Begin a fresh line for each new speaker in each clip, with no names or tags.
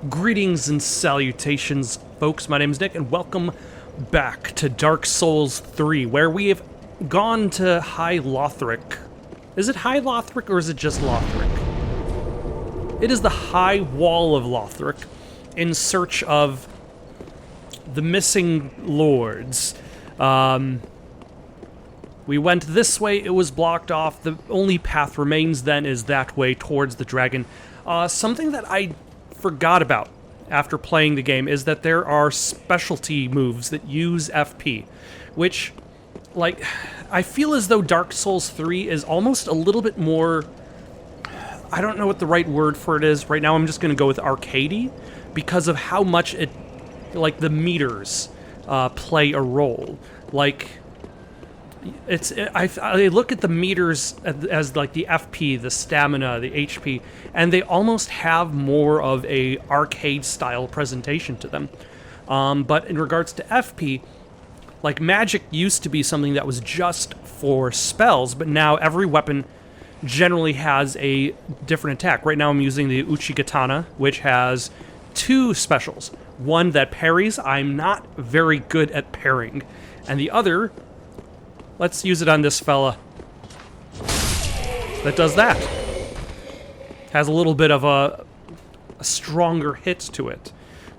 Greetings and salutations, folks. My name is Nick, and welcome back to Dark Souls 3, where we have gone to High Lothric. Is it High Lothric, or is it just Lothric? It is the High Wall of Lothric, in search of the missing lords. We went this way, it was blocked off. The only path remains then is that way towards the dragon. Something that I forgot about after playing the game is that there are specialty moves that use FP, which, like, I feel as though Dark Souls 3 is almost a little bit more, I don't know what the right word for it is. Right now I'm just going to go with arcadey because of how much it, like, the meters play a role. Like, I look at the meters as like the FP, the stamina, the HP, and they almost have more of a arcade style presentation to them. But in regards to FP, like, magic used to be something that was just for spells, but now every weapon generally has a different attack. Right now I'm using the Uchigatana, which has two specials. One that parries. I'm not very good at parrying. And the other, let's use it on this fella. That does that. Has a little bit of a stronger hit to it,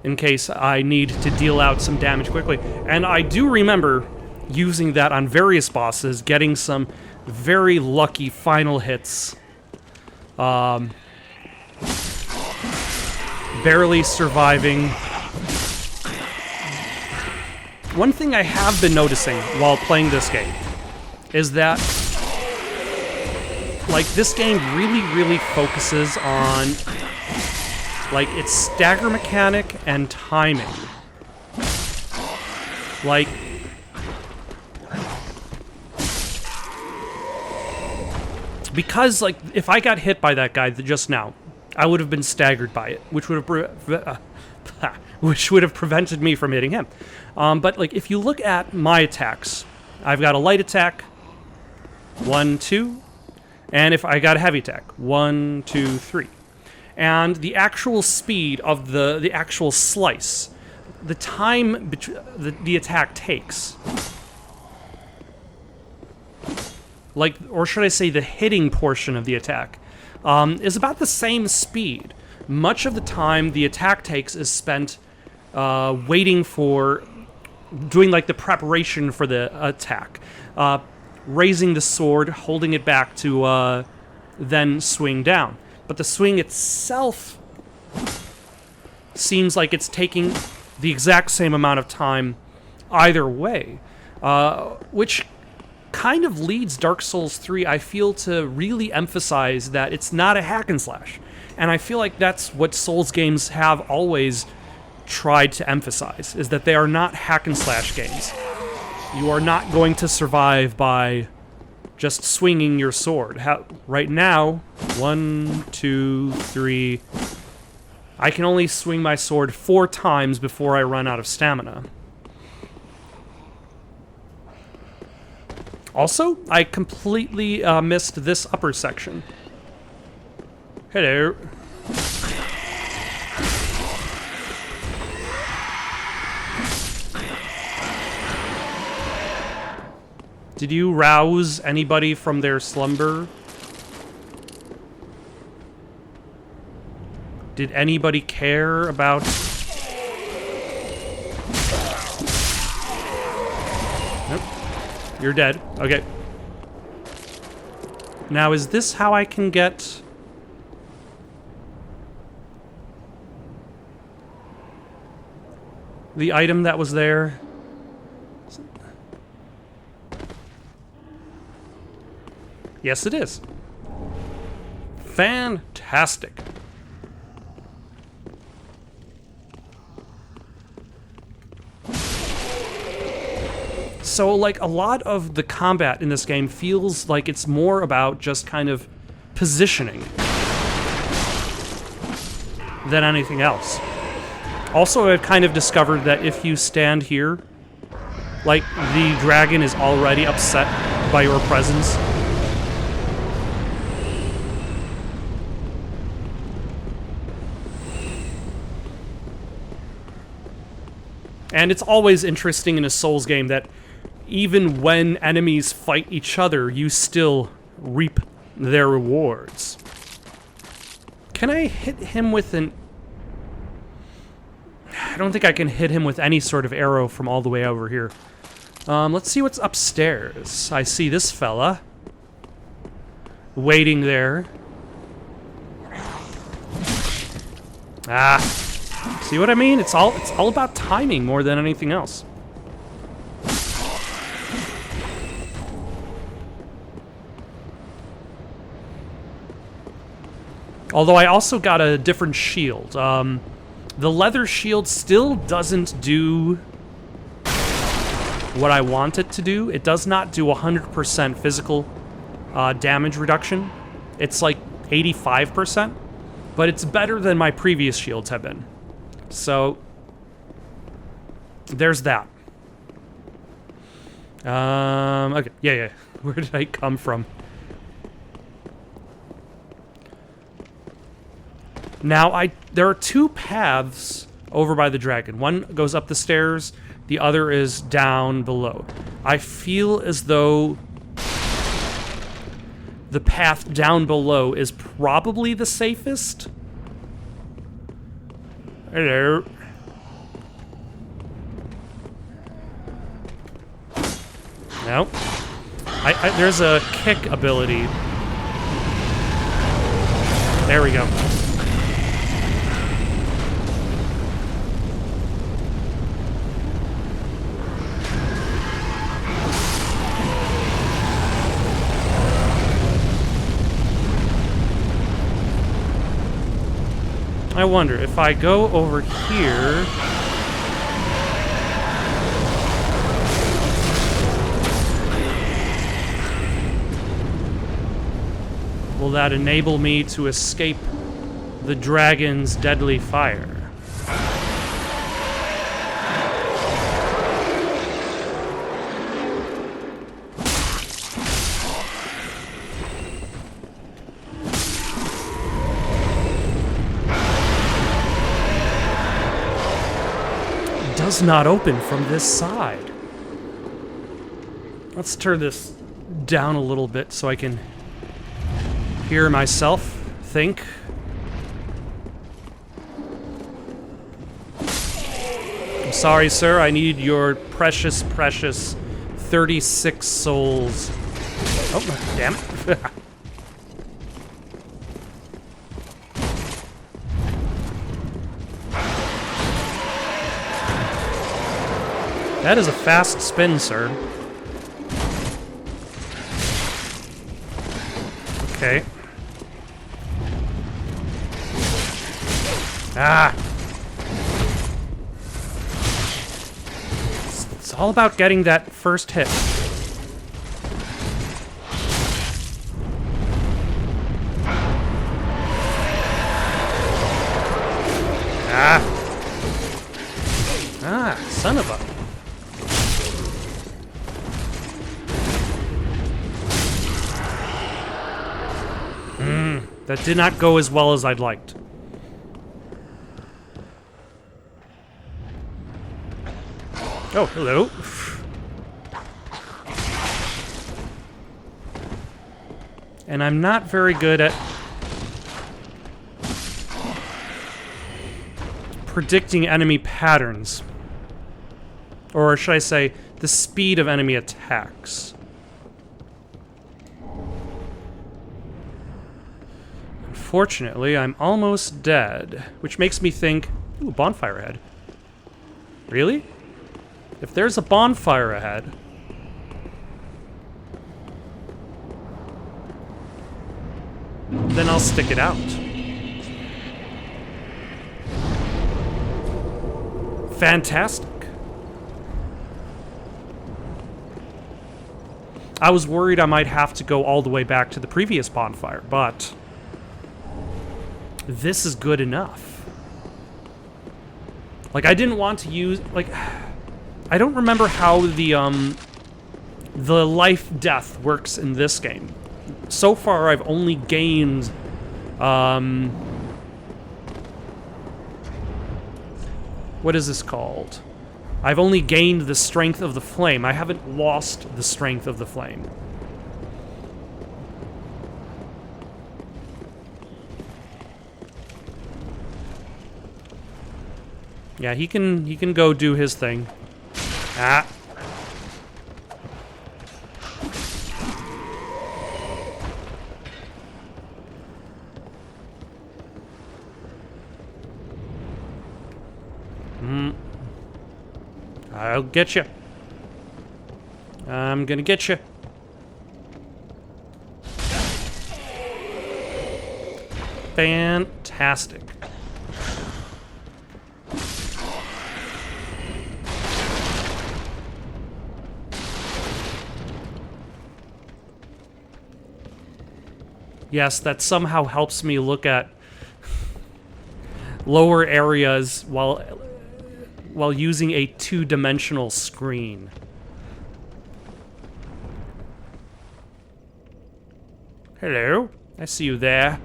in case I need to deal out some damage quickly. And I do remember using that on various bosses, getting some very lucky final hits. Barely surviving. One thing I have been noticing while playing this game is that, like, this game really focuses on, like, its stagger mechanic and timing. Like, because, like, if I got hit by that guy just now, I would have been staggered by it, which would have prevented me from hitting him. But, like, if you look at my attacks, I've got a light attack, 1, 2, and if I got a heavy attack, 1, 2, 3. And the actual speed of the actual slice, the time the attack takes, like, or should I say the hitting portion of the attack, is about the same speed. Much of the time the attack takes is spent waiting for, doing, like, the preparation for the attack. Raising the sword, holding it back to then swing down. But the swing itself seems like it's taking the exact same amount of time either way, which kind of leads Dark Souls 3, I feel, to really emphasize that it's not a hack and slash. And I feel like that's what Souls games have always tried to emphasize, is that they are not hack and slash games. You are not going to survive by just swinging your sword. Right now, 1, 2, 3... I can only swing my sword 4 times before I run out of stamina. Also, I completely missed this upper section. Hello. Did you rouse anybody from their slumber? Did anybody care about... Nope. You're dead. Okay. Now, is this how I can get... the item that was there? Yes, it is. Fantastic. So, like, a lot of the combat in this game feels like it's more about just kind of positioning than anything else. Also, I've kind of discovered that if you stand here, like, the dragon is already upset by your presence. And it's always interesting in a Souls game that even when enemies fight each other, you still reap their rewards. Can I hit him with an... I don't think I can hit him with any sort of arrow from all the way over here. Let's see what's upstairs. I see this fella waiting there. Ah, see what I mean? It's all about timing more than anything else. Although I also got a different shield. The leather shield still doesn't do what I want it to do. It does not do 100% physical damage reduction. It's like 85%, but it's better than my previous shields have been. So, there's that. Okay, yeah. Where did I come from? Now, there are two paths over by the dragon. One goes up the stairs, the other is down below. I feel as though the path down below is probably the safest. Hello. No. There's a kick ability. There we go. I wonder if I go over here. Will that enable me to escape the dragon's deadly fire? Does not open from this side. Let's turn this down a little bit so I can hear myself think. I'm sorry, sir. I need your precious, precious 36 souls. Oh, damn it. That is a fast spin, sir. Okay. Ah! It's all about getting that first hit. Ah! Ah, son of a... That did not go as well as I'd liked. Oh, hello. And I'm not very good at predicting enemy patterns. Or should I say, the speed of enemy attacks. Unfortunately, I'm almost dead, which makes me think, ooh, bonfire ahead. Really? If there's a bonfire ahead... then I'll stick it out. Fantastic. I was worried I might have to go all the way back to the previous bonfire, but... this is good enough. Like, I didn't want to use... like, I don't remember how the life-death works in this game. So far, I've only gained... what is this called? I've only gained the strength of the flame. I haven't lost the strength of the flame. Yeah, he can go do his thing. Ah. I'll get you. I'm gonna get you. Fantastic. Yes, that somehow helps me look at lower areas while using a two-dimensional screen. Hello, I see you there.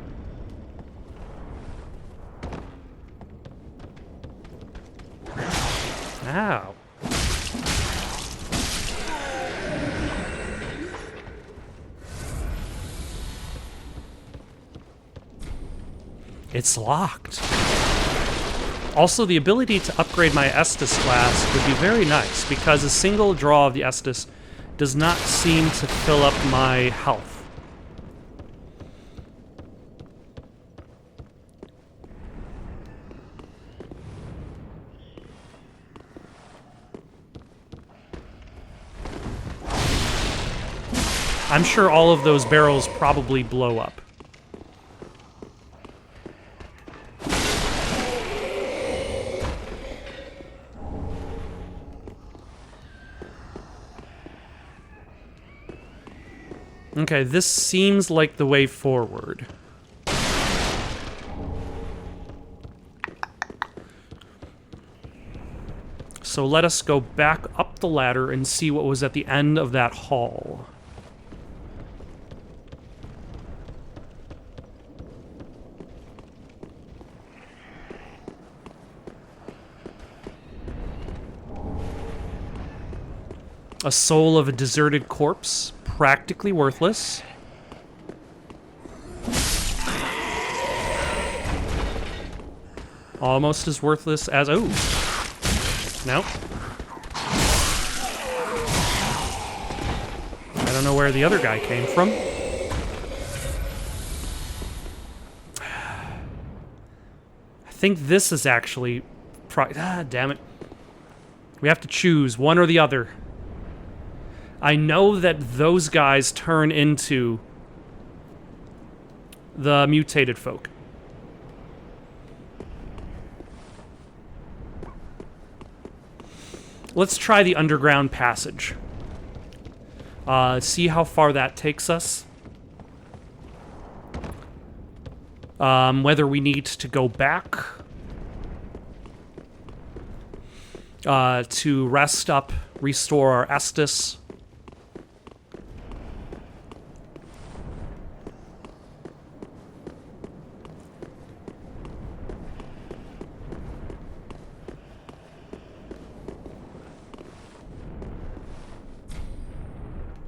Ow. It's locked. Also, the ability to upgrade my Estus flask would be very nice, because a single draw of the Estus does not seem to fill up my health. I'm sure all of those barrels probably blow up. Okay, this seems like the way forward. So let us go back up the ladder and see what was at the end of that hall. A soul of a deserted corpse. Practically worthless. Almost as worthless as... Oh. Nope. I don't know where the other guy came from. I think this is actually... damn it. We have to choose one or the other. I know that those guys turn into the mutated folk. Let's try the underground passage. See how far that takes us. Whether we need to go back to rest up, restore our Estus.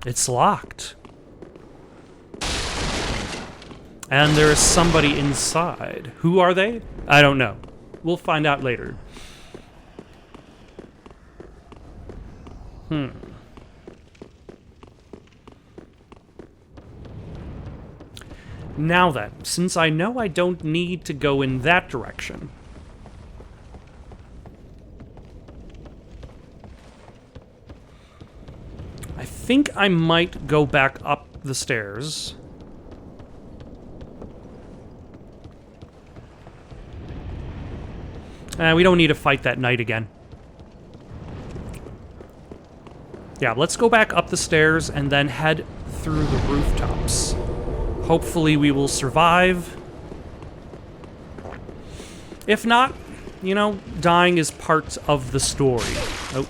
It's locked. And there is somebody inside. Who are they? I don't know. We'll find out later. Now then, since I know I don't need to go in that direction, I think I might go back up the stairs. We don't need to fight that knight again. Yeah, let's go back up the stairs and then head through the rooftops. Hopefully we will survive. If not, you know, dying is part of the story. Oh.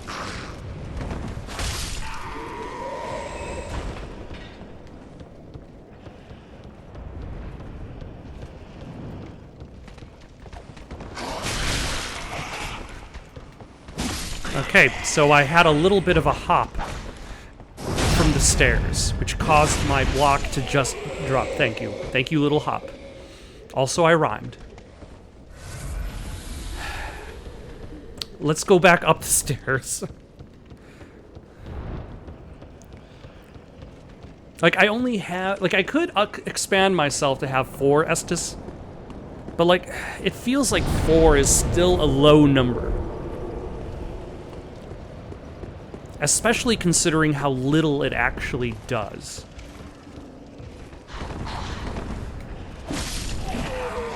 Okay, so I had a little bit of a hop from the stairs, which caused my block to just drop. Thank you. Thank you, little hop. Also, I rhymed. Let's go back up the stairs. Like, I only have... Like, I could expand myself to have 4 Estus, but, like, it feels like 4 is still a low number. Especially considering how little it actually does.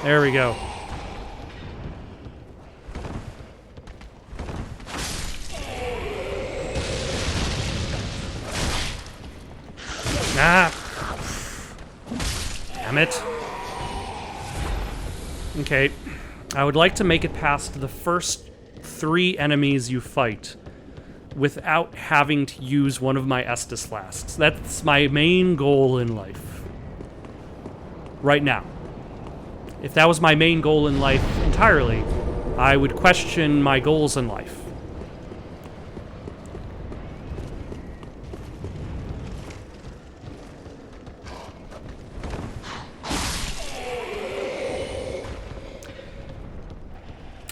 There we go. Ah! Damn it. Okay. I would like to make it past the first 3 enemies you fight without having to use one of my Estus flasks. That's my main goal in life. Right now. If that was my main goal in life entirely, I would question my goals in life.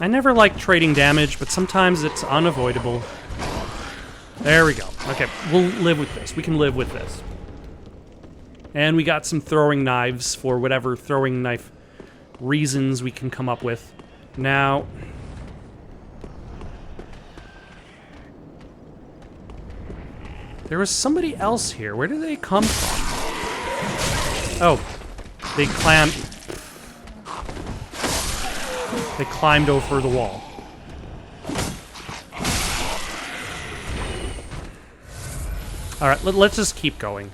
I never like trading damage, but sometimes it's unavoidable. There we go. Okay, we'll live with this. We can live with this. And we got some throwing knives for whatever throwing knife reasons we can come up with. Now... there was somebody else here. Where did they come from? Oh. They climbed over the wall. Alright, let's just keep going.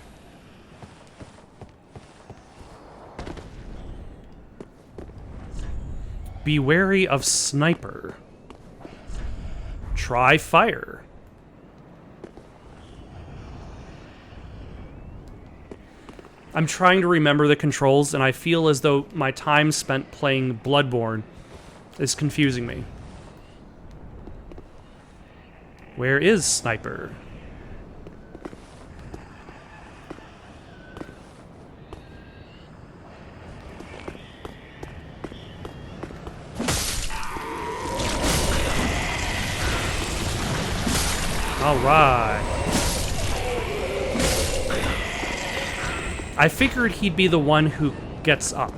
Be wary of sniper. Try fire. I'm trying to remember the controls, and I feel as though my time spent playing Bloodborne is confusing me. Where is sniper? All right. I figured he'd be the one who gets up.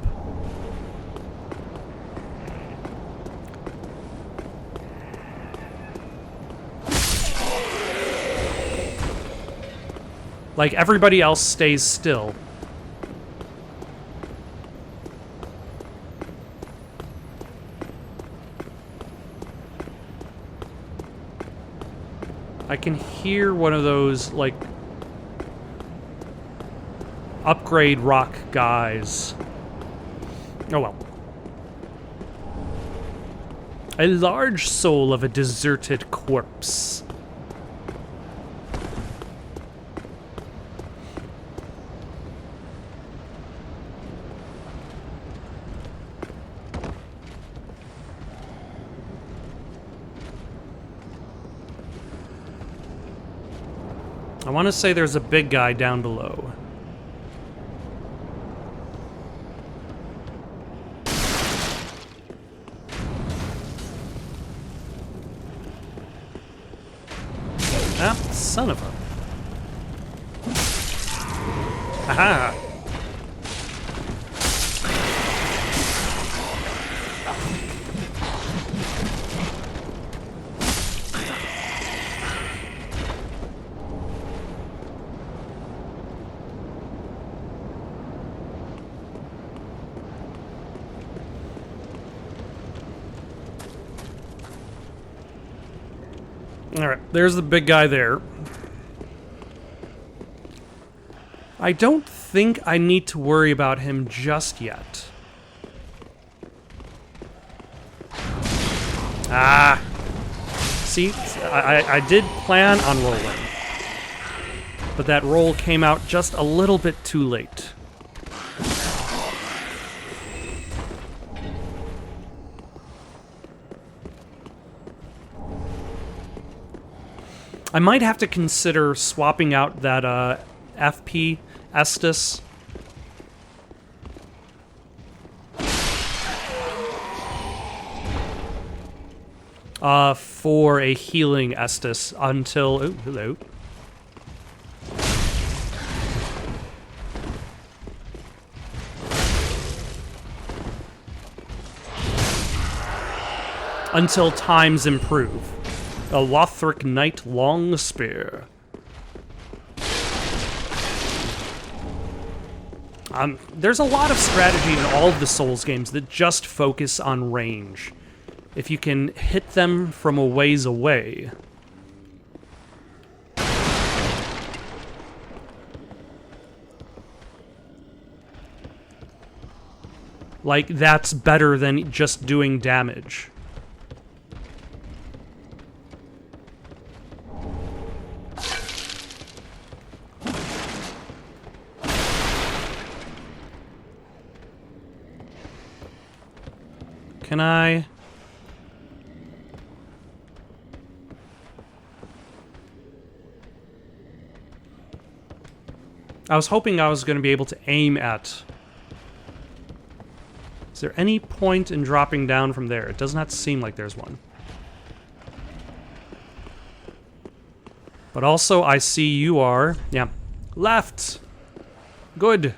Like, everybody else stays still. I can hear one of those, like, upgrade rock guys. Oh well. A large soul of a deserted corpse. I want to say there's a big guy down below. Ah, son of a... Aha! Alright, there's the big guy there. I don't think I need to worry about him just yet. Ah! See, I did plan on rolling. But that roll came out just a little bit too late. I might have to consider swapping out that FP Estus. For a healing Estus until... Oh, hello. Until times improve. A Lothric Knight Long Spear. There's a lot of strategy in all of the Souls games that just focus on range. If you can hit them from a ways away. Like, that's better than just doing damage. Can I... I was hoping I was going to be able to aim at... Is there any point in dropping down from there? It does not seem like there's one. But also, I see you are... Yeah. Left! Good.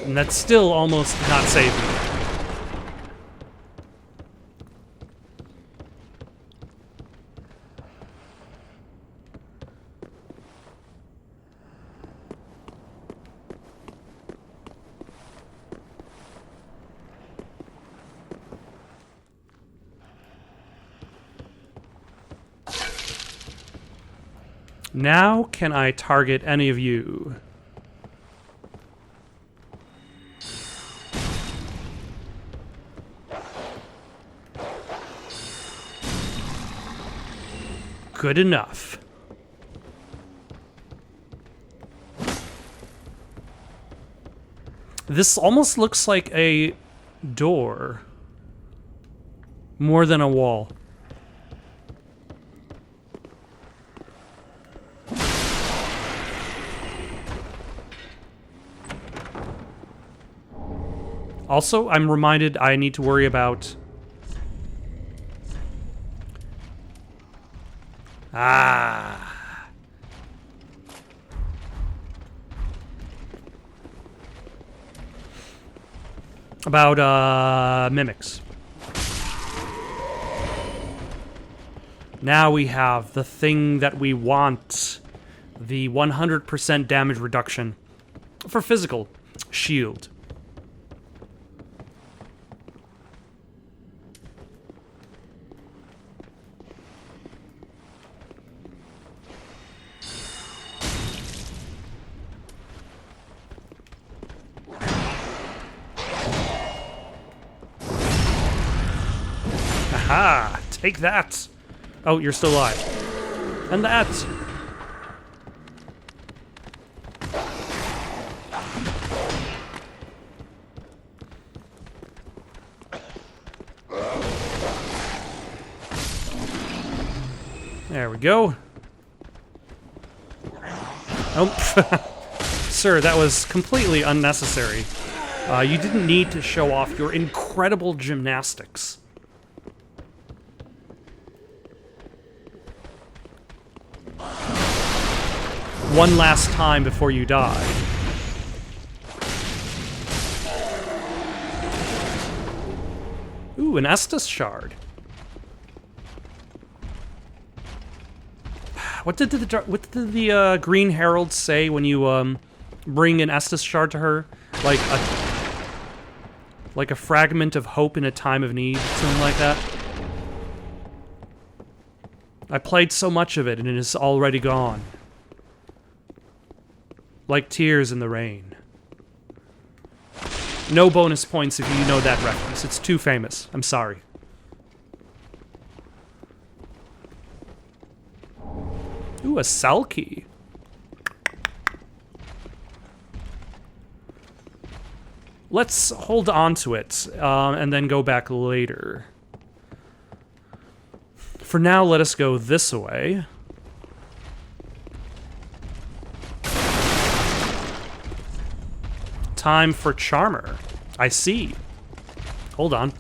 And that's still almost not saving me. Now can I target any of you? Good enough. This almost looks like a door. More than a wall. Also, I'm reminded I need to worry about... About, mimics. Now we have the thing that we want. The 100% damage reduction. For physical. Shield. Aha! Take that! Oh, you're still alive. And that! There we go. Oh, sir, that was completely unnecessary. You didn't need to show off your incredible gymnastics. One last time before you died. Ooh, an Estus shard. What did the Green Herald say when you bring an Estus shard to her? Like a fragment of hope in a time of need, something like that. I played so much of it and it is already gone. Like tears in the rain. No bonus points if you know that reference. It's too famous. I'm sorry. Ooh, a cell key. let's hold on to it and then go back later. For now, let us go this way. Time for Charmer. I see. Hold on.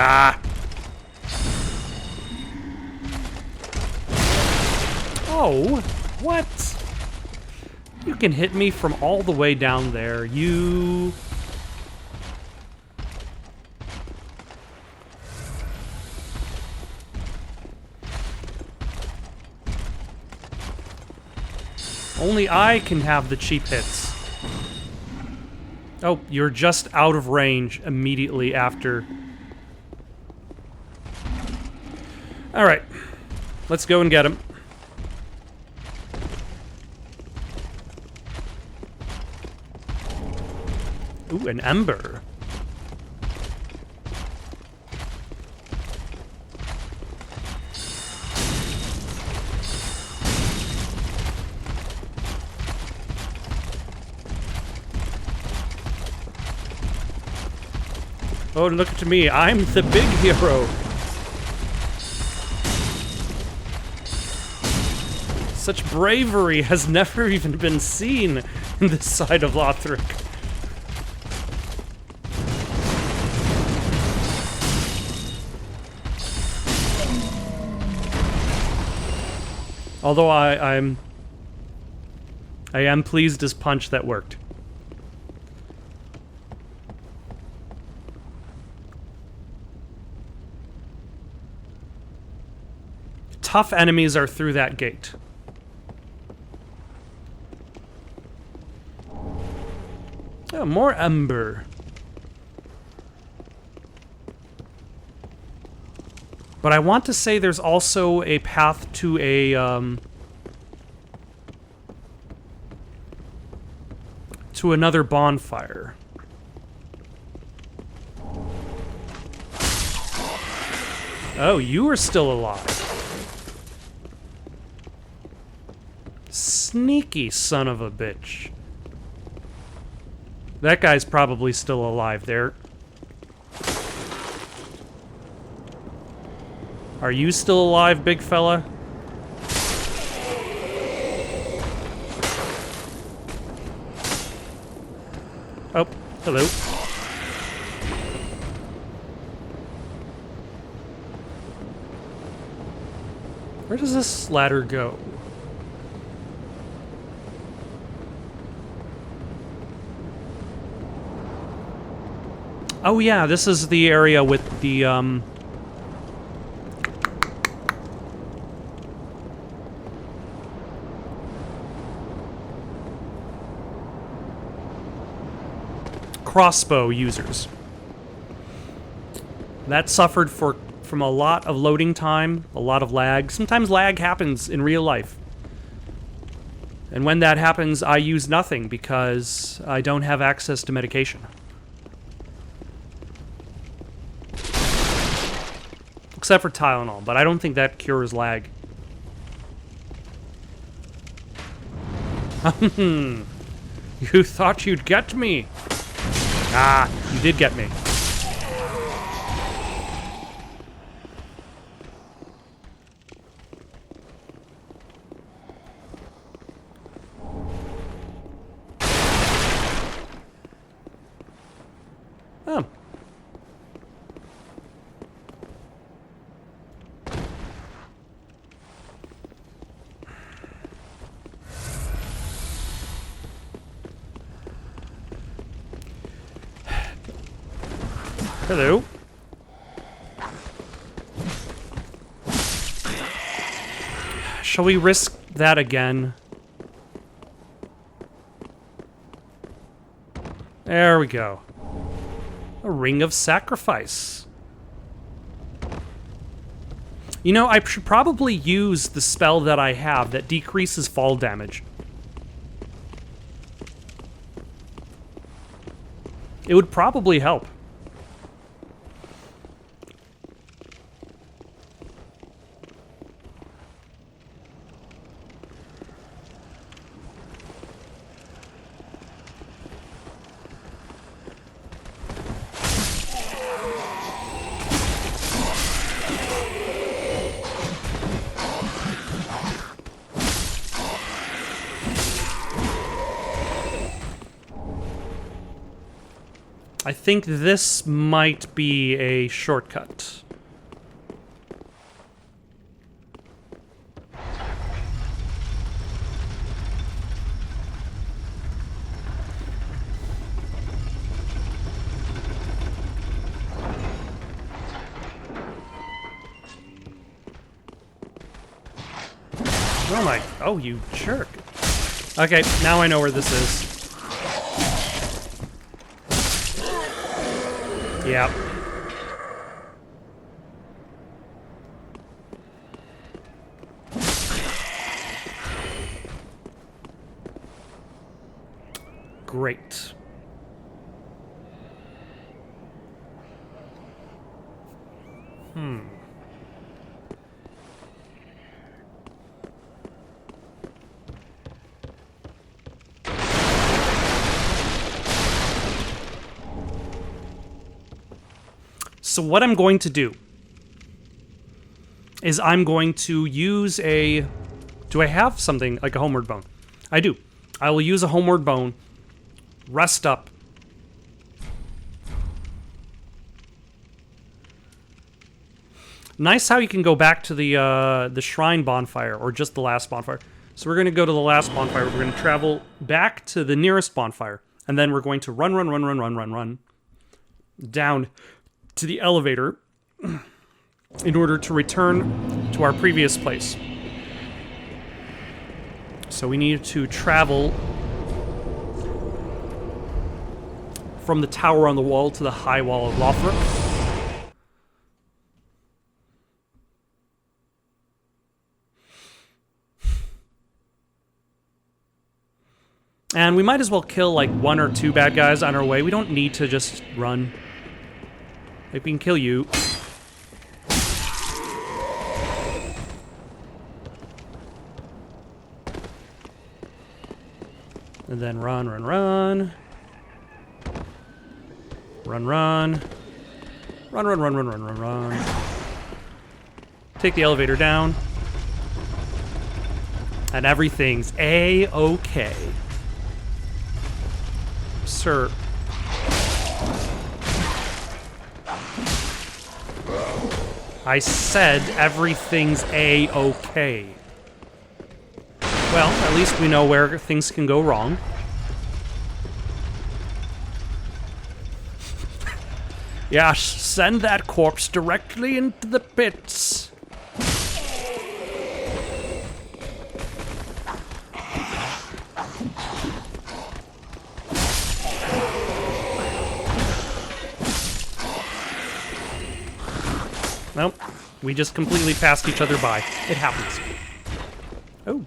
Ah! Oh, what? You can hit me from all the way down there. You... Only I can have the cheap hits. Oh, you're just out of range immediately after. Alright. Let's go and get him. Ooh, an ember. Oh, look at me. I'm the big hero. Such bravery has never even been seen in this side of Lothric. Although I am pleased his punch that worked. Tough enemies are through that gate. Oh, more ember. But I want to say there's also a path to a, to another bonfire. Oh, you are still alive. Sneaky son of a bitch. That guy's probably still alive there. Are you still alive, big fella? Oh, hello. Where does this ladder go? Oh yeah, this is the area with the, crossbow users. That suffered from a lot of loading time, a lot of lag. Sometimes lag happens in real life. And when that happens, I use nothing because I don't have access to medication. Except for Tylenol, but I don't think that cures lag. You thought you'd get me. Ah, you did get me. Oh. Hello. Shall we risk that again? There we go. A ring of sacrifice. You know, I should probably use the spell that I have that decreases fall damage. It would probably help. I think this might be a shortcut. Oh my... Oh, you jerk. Okay, now I know where this is. Yep. Great. So what I'm going to do is I'm going to use a... Do I have something like a homeward bone? I do. I will use a homeward bone, rest up. Nice how you can go back to the shrine bonfire, or just the last bonfire. So we're going to go to the last bonfire. We're going to travel back to the nearest bonfire, and then we're going to run down to the elevator in order to return to our previous place. So we need to travel from the tower on the wall to the high wall of Vordt. And we might as well kill like 1 or 2 bad guys on our way. We don't need to just run. Like, we can kill you. And then run. Run. Take the elevator down. And everything's A-okay. Sir. I said everything's A-okay. Well, at least we know where things can go wrong. Yeah, send that corpse directly into the pits. Nope. We just completely passed each other by. It happens. Oh.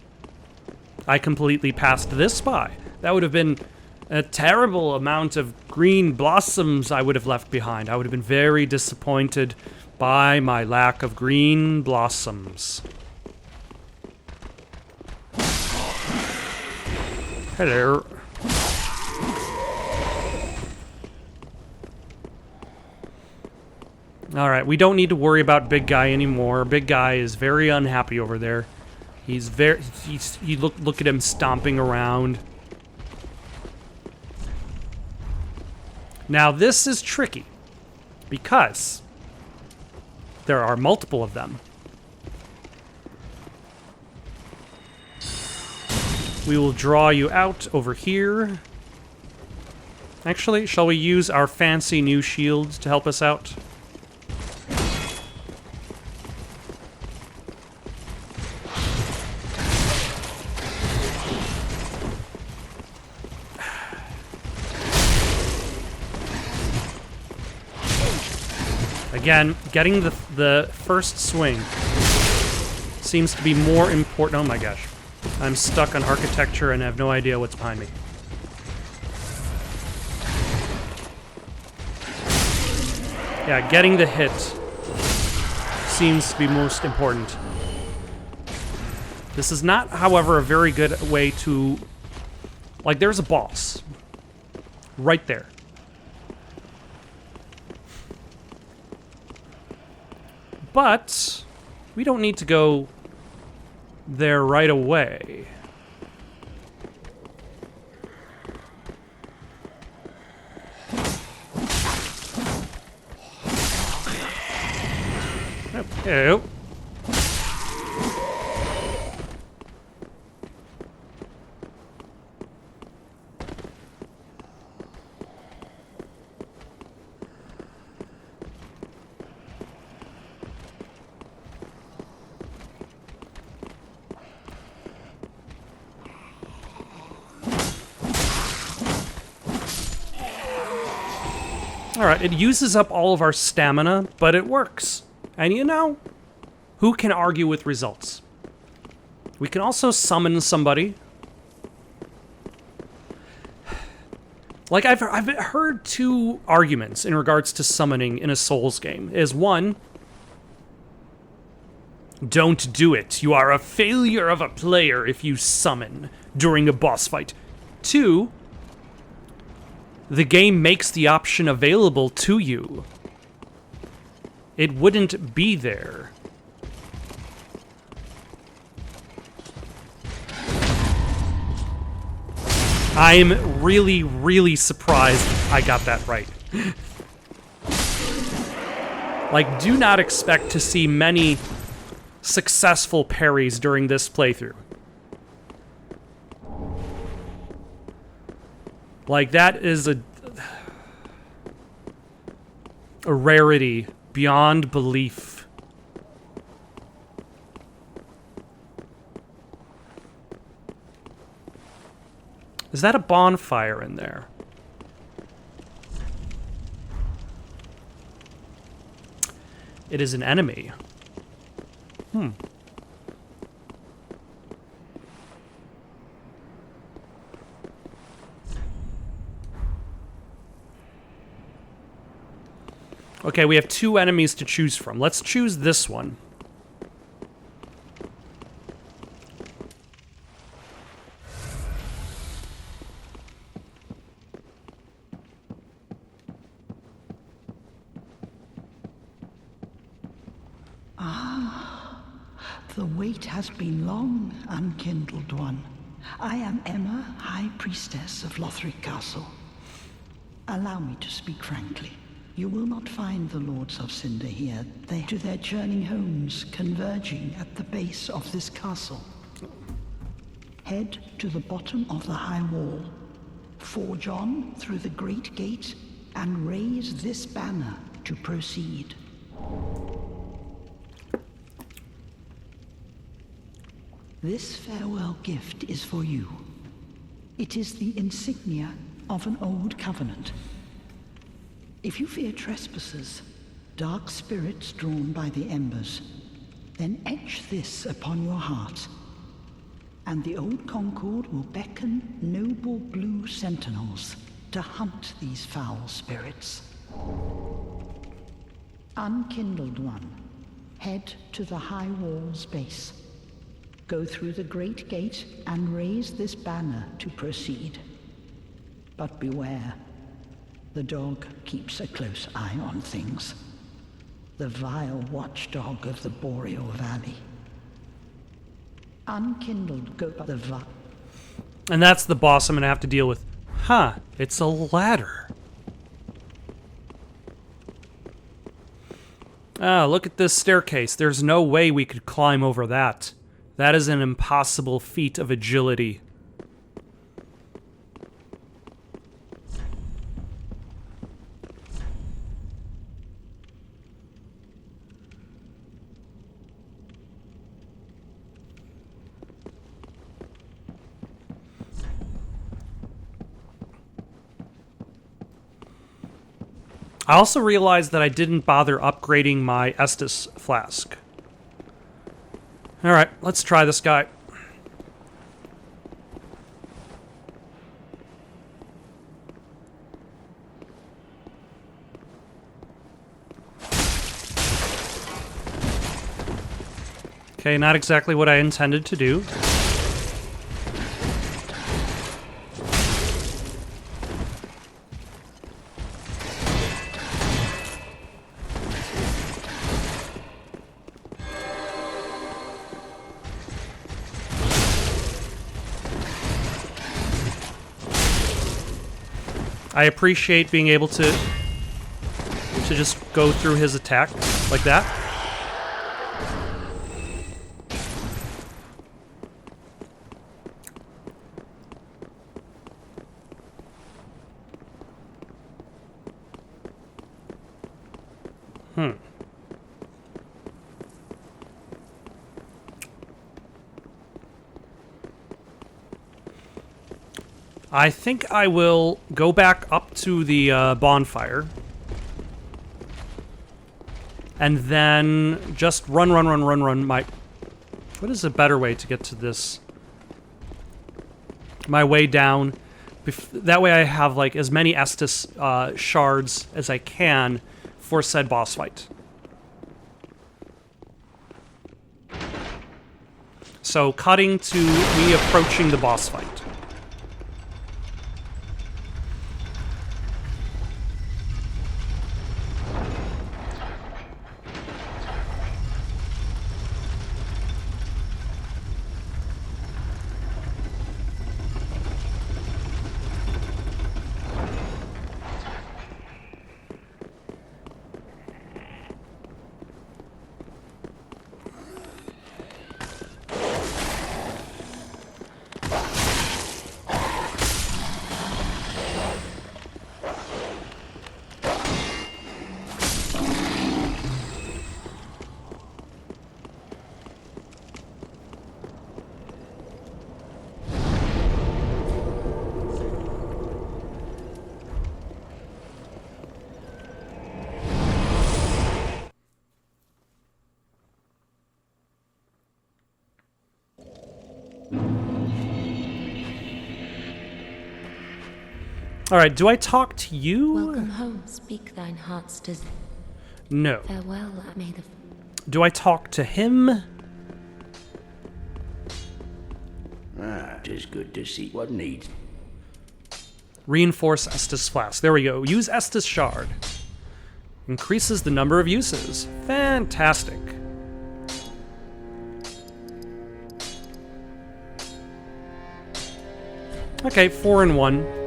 I completely passed this by. That would have been a terrible amount of green blossoms I would have left behind. I would have been very disappointed by my lack of green blossoms. Hello. Alright, we don't need to worry about Big Guy anymore. Big Guy is very unhappy over there. Look at him stomping around. Now this is tricky because there are multiple of them. We will draw you out over here. Actually, shall we use our fancy new shields to help us out? Again, getting the first swing seems to be more important. Oh my gosh. I'm stuck on architecture and have no idea what's behind me. Yeah, getting the hit seems to be most important. This is not, however, a very good way to... Like, there's a boss. Right there. But we don't need to go there right away. Oh. Alright, it uses up all of our stamina, but it works. And you know, who can argue with results? We can also summon somebody. Like, I've heard two arguments in regards to summoning in a Souls game. Is one, don't do it. You are a failure of a player if you summon during a boss fight. Two, the game makes the option available to you. It wouldn't be there. I'm really, really surprised I got that right. Like, do not expect to see many successful parries during this playthrough. Like, that is a rarity beyond belief. Is that a bonfire in there? It is an enemy. Okay, we have two enemies to choose from. Let's choose this one.
The wait has been long, unkindled one. I am Emma, High Priestess of Lothric Castle. Allow me to speak frankly. You will not find the Lords of Cinder here. They to their journeying homes, converging at the base of this castle. Head to the bottom of the high wall. Forge on through the great gate and raise this banner to proceed. This farewell gift is for you. It is the insignia of an old covenant. If you fear trespassers, dark spirits drawn by the embers, then etch this upon your heart, and the old Concord will beckon noble blue sentinels to hunt these foul spirits. Unkindled one, head to the high wall's base. Go through the great gate and raise this banner to proceed. But beware, the dog keeps a close eye on things. The vile watchdog of the Boreal Valley. Unkindled go by the
And that's the boss I'm gonna have to deal with. Huh, it's a ladder. Ah, look at this staircase. There's no way we could climb over that. That is an impossible feat of agility. I also realized that I didn't bother upgrading my Estus flask. Alright, let's try this guy. Okay, not exactly what I intended to do. I appreciate being able to just go through his attack like that. I think I will go back up to the bonfire. And then just run my... What is a better way to get to this? My way down. That way I have, like, as many Estus shards as I can for said boss fight. So, cutting to me approaching the boss fight. Alright, do I talk to you?
Welcome home, speak thine heart's desire.
No.
Farewell, maid of...
Do I talk to him?
'Tis good to see what needs.
Reinforce Estus Flask. There we go. Use Estus Shard. Increases the number of uses. Fantastic. Okay, 4 and 1.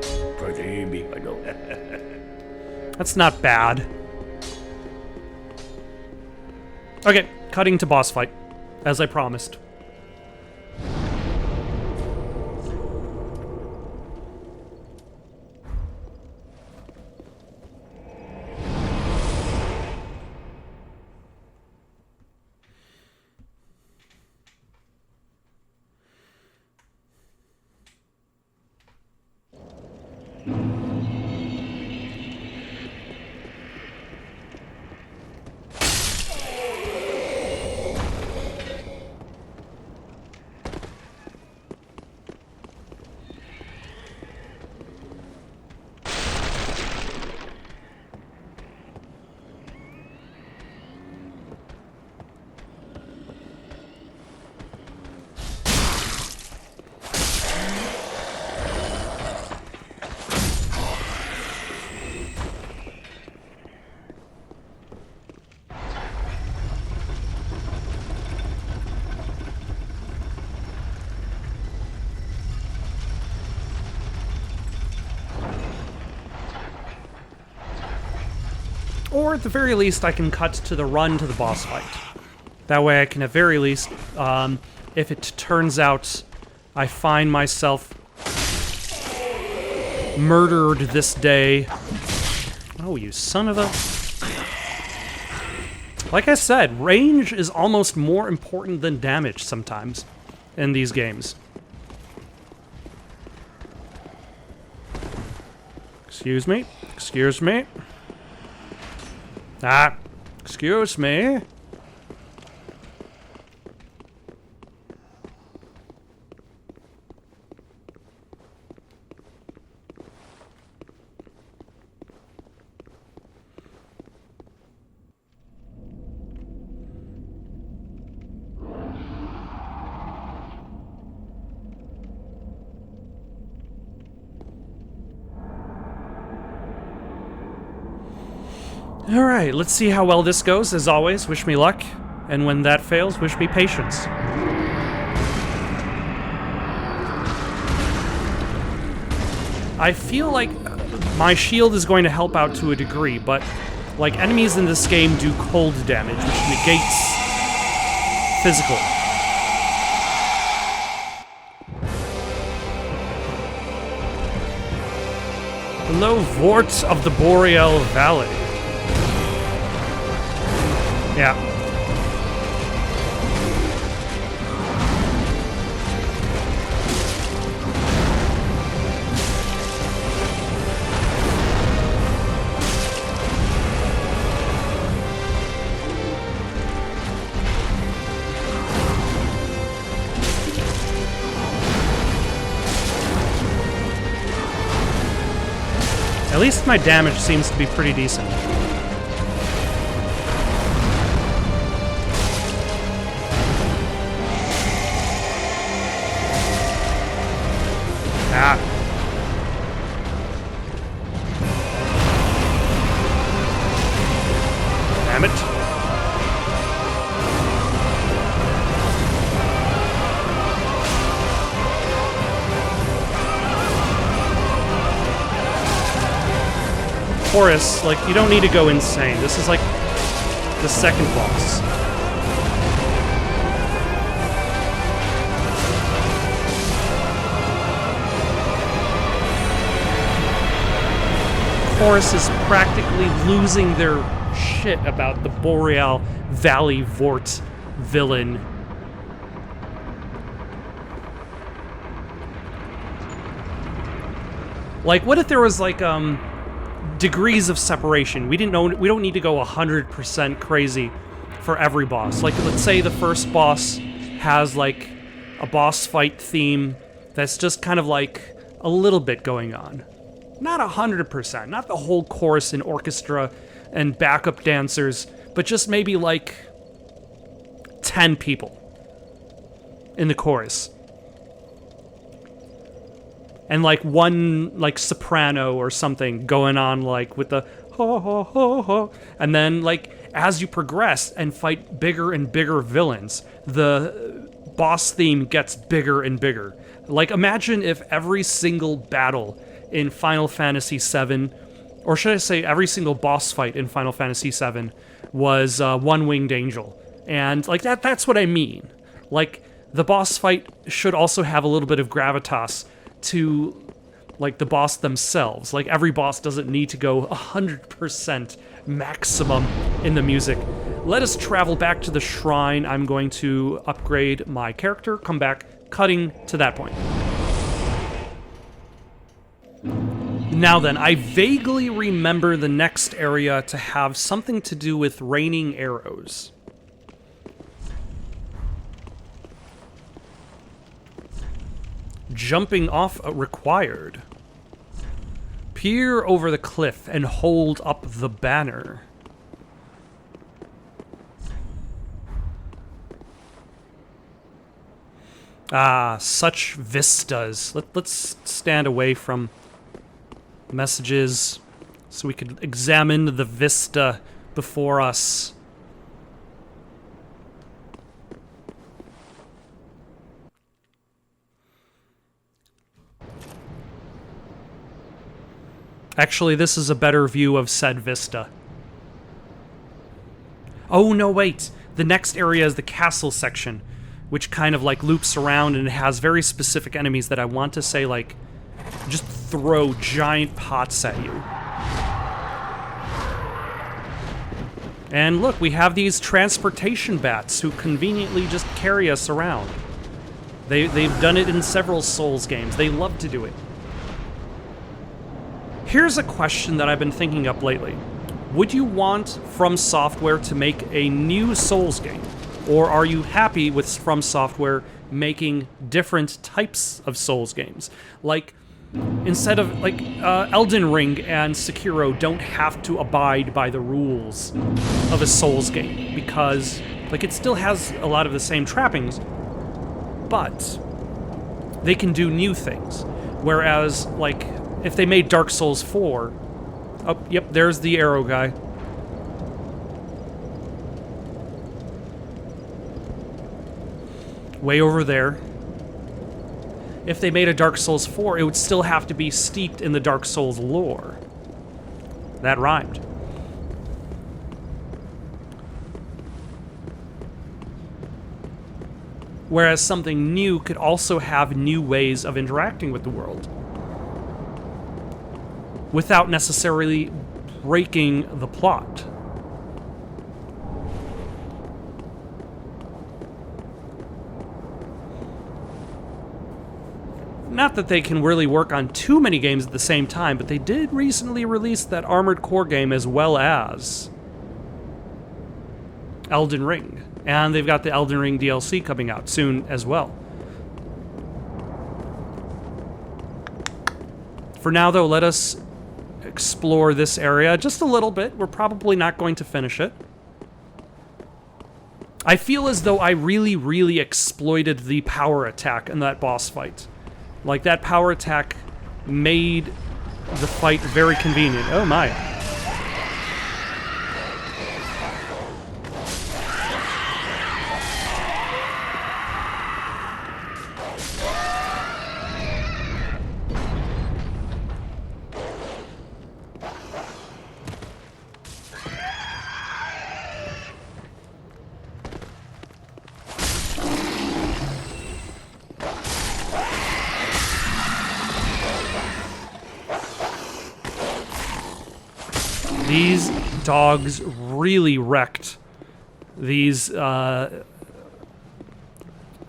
That's not bad. Okay, cutting to boss fight, as I promised. Or at the very least, I can cut to the run to the boss fight. That way I can at very least, if it turns out I find myself murdered this day. Oh, you son of a... Like I said, range is almost more important than damage sometimes in these games. Excuse me. Excuse me. Ah, excuse me. Alright, let's see how well this goes. As always, wish me luck. And when that fails, wish me patience. I feel like my shield is going to help out to a degree, but like enemies in this game do cold damage, which negates physical. Hello, Vordt of the Boreal Valley. Yeah. At least my damage seems to be pretty decent. Ah. Damn it. Chorus, like, you don't need to go insane. This is like the second boss. Chorus is practically losing their shit about the Boreal Valley Vordt villain. Like, what if there was like degrees of separation? We don't need to go 100% crazy for every boss. Like, let's say the first boss has like a boss fight theme that's just kind of like a little bit going on. Not 100%, not the whole chorus and orchestra and backup dancers, but just maybe like 10 people in the chorus. And like one like soprano or something going on like with the ho ho ho ho. And then like as you progress and fight bigger and bigger villains, the boss theme gets bigger and bigger. Like imagine if every single battle in Final Fantasy VII, or should I say every single boss fight in Final Fantasy VII was one-winged angel. And like that's what I mean. Like the boss fight should also have a little bit of gravitas to like the boss themselves. Like every boss doesn't need to go 100% maximum in the music. Let us travel back to the shrine. I'm going to upgrade my character, come back, cutting to that point. Now then, I vaguely remember the next area to have something to do with raining arrows. Jumping off required. Peer over the cliff and hold up the banner. Ah, such vistas. Let's stand away from messages so we could examine the vista before us. Actually, this is a better view of said vista. Oh, no, wait. The next area is the castle section, which kind of like loops around and it has very specific enemies that I want to say like just throw giant pots at you. And look, we have these transportation bats who conveniently just carry us around. They've done it in several Souls games. They love to do it. Here's a question that I've been thinking up lately. Would you want From Software to make a new Souls game? Or are you happy with From Software making different types of Souls games? Like, instead of, like, Elden Ring and Sekiro don't have to abide by the rules of a Souls game, because, like, it still has a lot of the same trappings, but they can do new things. Whereas, like, if they made Dark Souls 4... Oh, yep, there's the arrow guy. Way over there. If they made a Dark Souls 4, it would still have to be steeped in the Dark Souls lore. That rhymed. Whereas something new could also have new ways of interacting with the world, without necessarily breaking the plot. Not that they can really work on too many games at the same time, but they did recently release that Armored Core game as well as Elden Ring. And they've got the Elden Ring DLC coming out soon as well. For now, though, let us explore this area just a little bit. We're probably not going to finish it. I feel as though I really, really exploited the power attack in that boss fight. Like, that power attack made the fight very convenient. Oh my. These dogs really wrecked these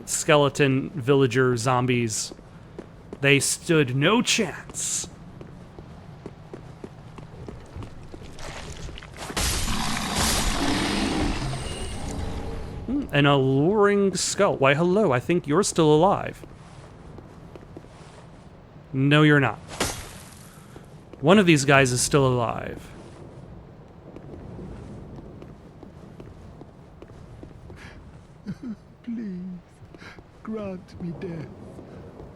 skeleton villager zombies. They stood no chance. An alluring skull. Why, hello, I think you're still alive. No, you're not. One of these guys is still alive.
Please, grant me death.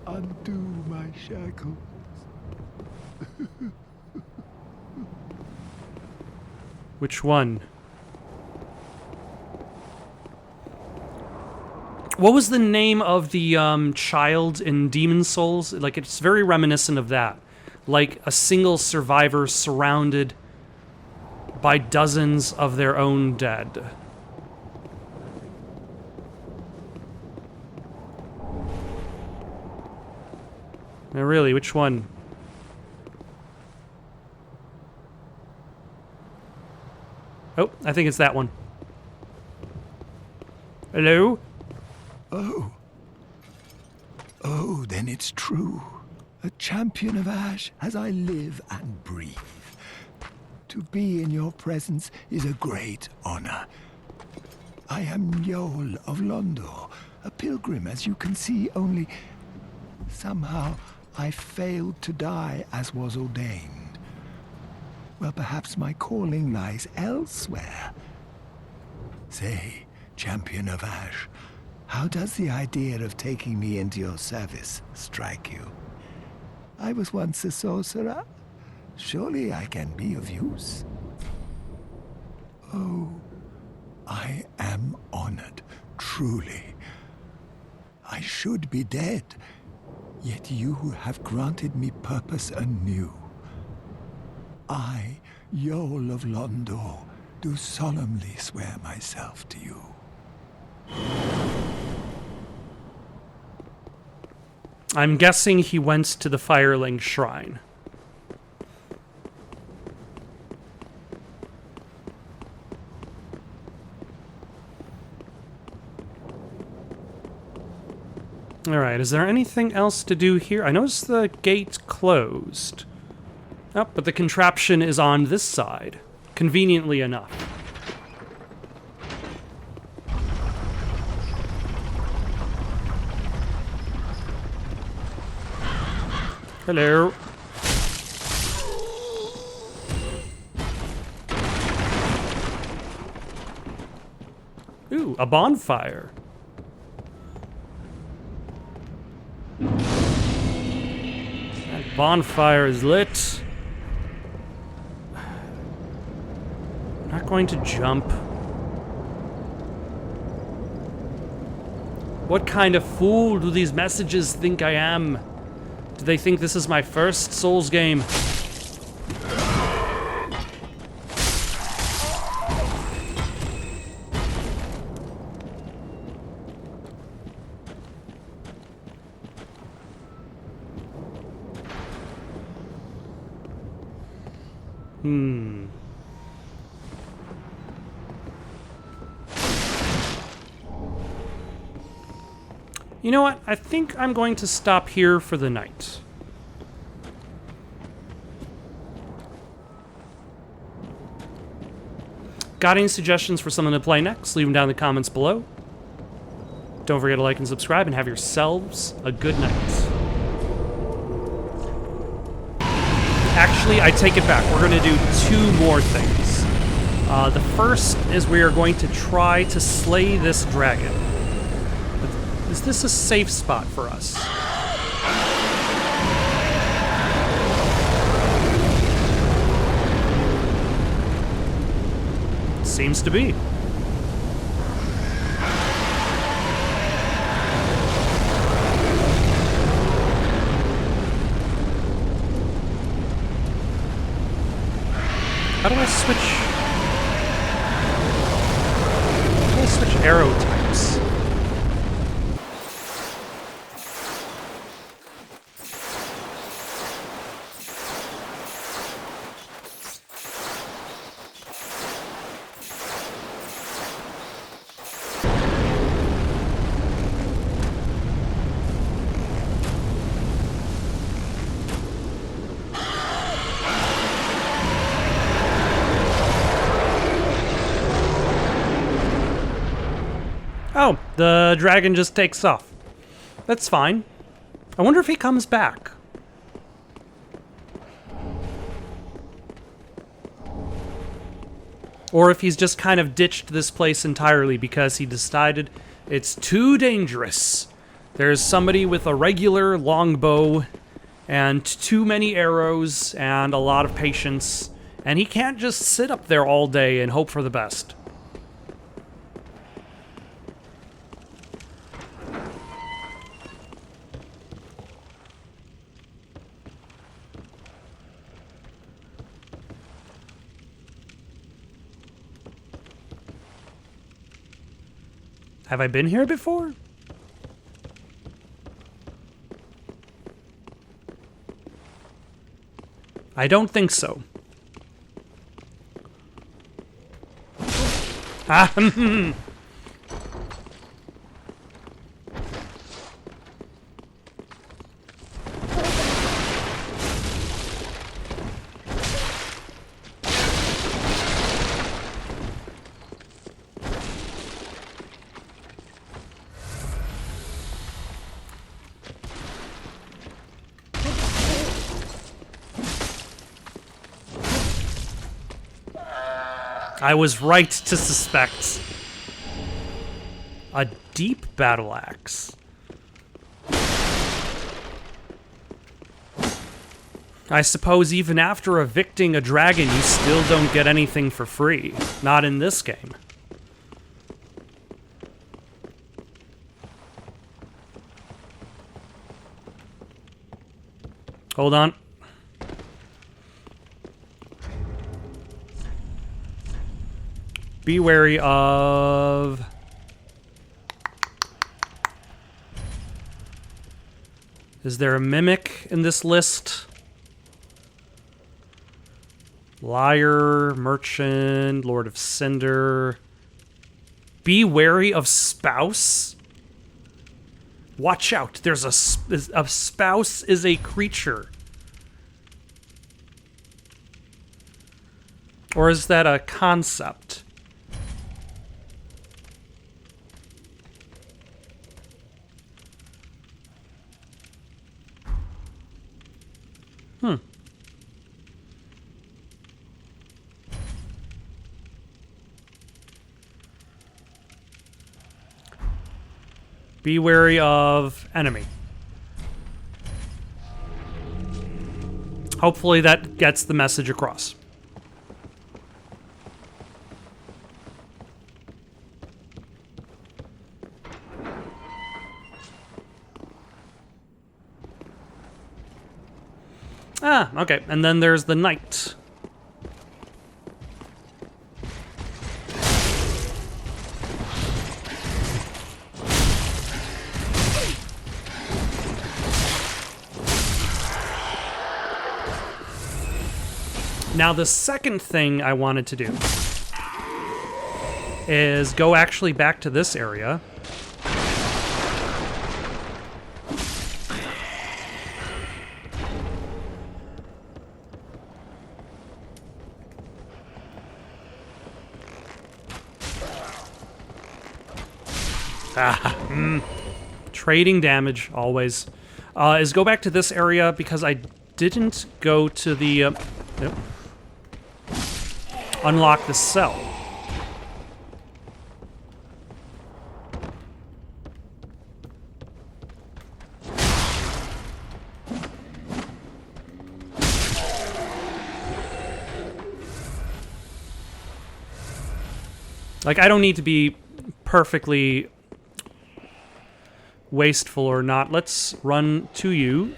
Undo my shackles.
Which one? What was the name of the child in Demon Souls? Like, it's very reminiscent of that. Like a single survivor surrounded by dozens of their own dead. Now, really, which one? Oh, I think it's that one. Hello?
Oh. Oh, then it's true. A champion of Ash as I live and breathe. To be in your presence is a great honor. I am Yol of Londor, a pilgrim, as you can see, only somehow I failed to die as was ordained. Well, perhaps my calling lies elsewhere. Say, champion of Ash, how does the idea of taking me into your service strike you? I was once a sorcerer. Surely I can be of use. Oh, I am honored, truly. I should be dead, yet you have granted me purpose anew. I, Yol of Londor, do solemnly swear myself to you.
I'm guessing he went to the Firelink Shrine. Alright, is there anything else to do here? I noticed the gate closed. Oh, but the contraption is on this side. conveniently enough. Hello. Ooh, a bonfire. That bonfire is lit. I'm not going to jump. What kind of fool do these messages think I am? Do they think this is my first Souls game? You know what? I think I'm going to stop here for the night. Got any suggestions for something to play next? Leave them down in the comments below. Don't forget to like and subscribe, and have yourselves a good night. Actually, I take it back. We're going to do 2 more things. The first is we are going to try to slay this dragon. Is this a safe spot for us? Seems to be. How do I switch? How do I switch arrow types? Oh, the dragon just takes off. That's fine. I wonder if he comes back. Or if he's just kind of ditched this place entirely because he decided it's too dangerous. There's somebody with a regular longbow and too many arrows and a lot of patience, and he can't just sit up there all day and hope for the best. Have I been here before? I don't think so. Ah, I was right to suspect. A deep battle axe. I suppose even after evicting a dragon, you still don't get anything for free. Not in this game. Hold on. Be wary of... Is there a mimic in this list? Liar, merchant, Lord of Cinder. Be wary of spouse? Watch out, there's a spouse is a creature. Or is that a concept? Be wary of enemy. Hopefully that gets the message across. Ah, okay. And then there's the knight. Now, the second thing I wanted to do is go actually back to this area. Trading damage, always. Is go back to this area because I didn't go to the... nope. Unlock the cell. Like, I don't need to be perfectly wasteful or not. Let's run to you.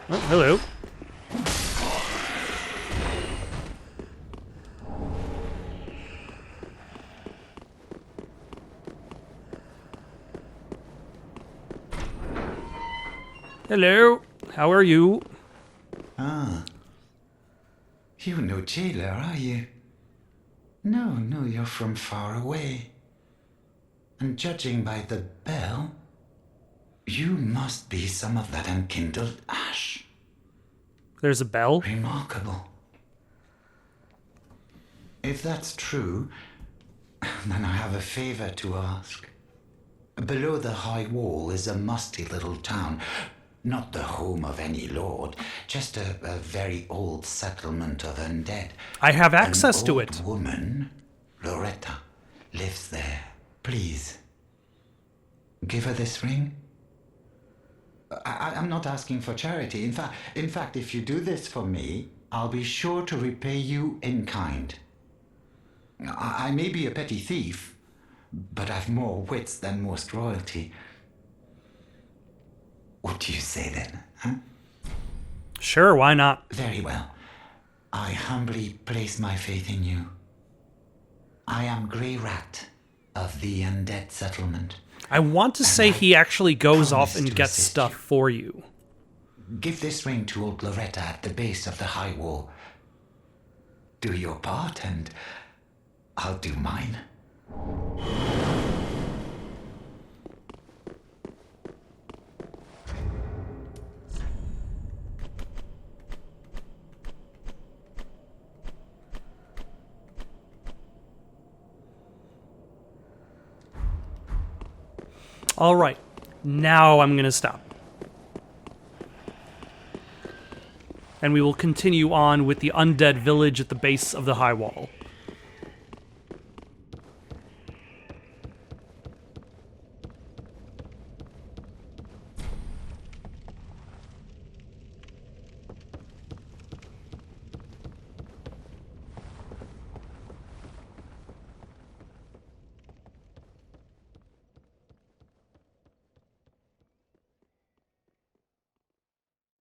Oh, hello. Hello. How are you?
You're no jailer, are you? No, you're from far away. And judging by the bell, you must be some of that unkindled ash.
There's a bell.
Remarkable. If that's true, then I have a favor to ask. Below the high wall is a musty little town. Not the home of any lord, just a very old settlement of undead.
I have access to it.
An old woman, Loretta, lives there. Please, give her this ring. I'm not asking for charity. In fact, if you do this for me, I'll be sure to repay you in kind. I may be a petty thief, but I've more wits than most royalty. What do you say then, huh?
Sure, why not?
Very well. I humbly place my faith in you. I am Grey Rat of the Undead Settlement.
I want to say he actually goes off
promise
and
to
gets
assist
stuff
you.
for you.
Give this ring to old Loretta at the base of the high wall. Do your part and I'll do mine.
All right, now I'm going to stop. And we will continue on with the undead village at the base of the high wall.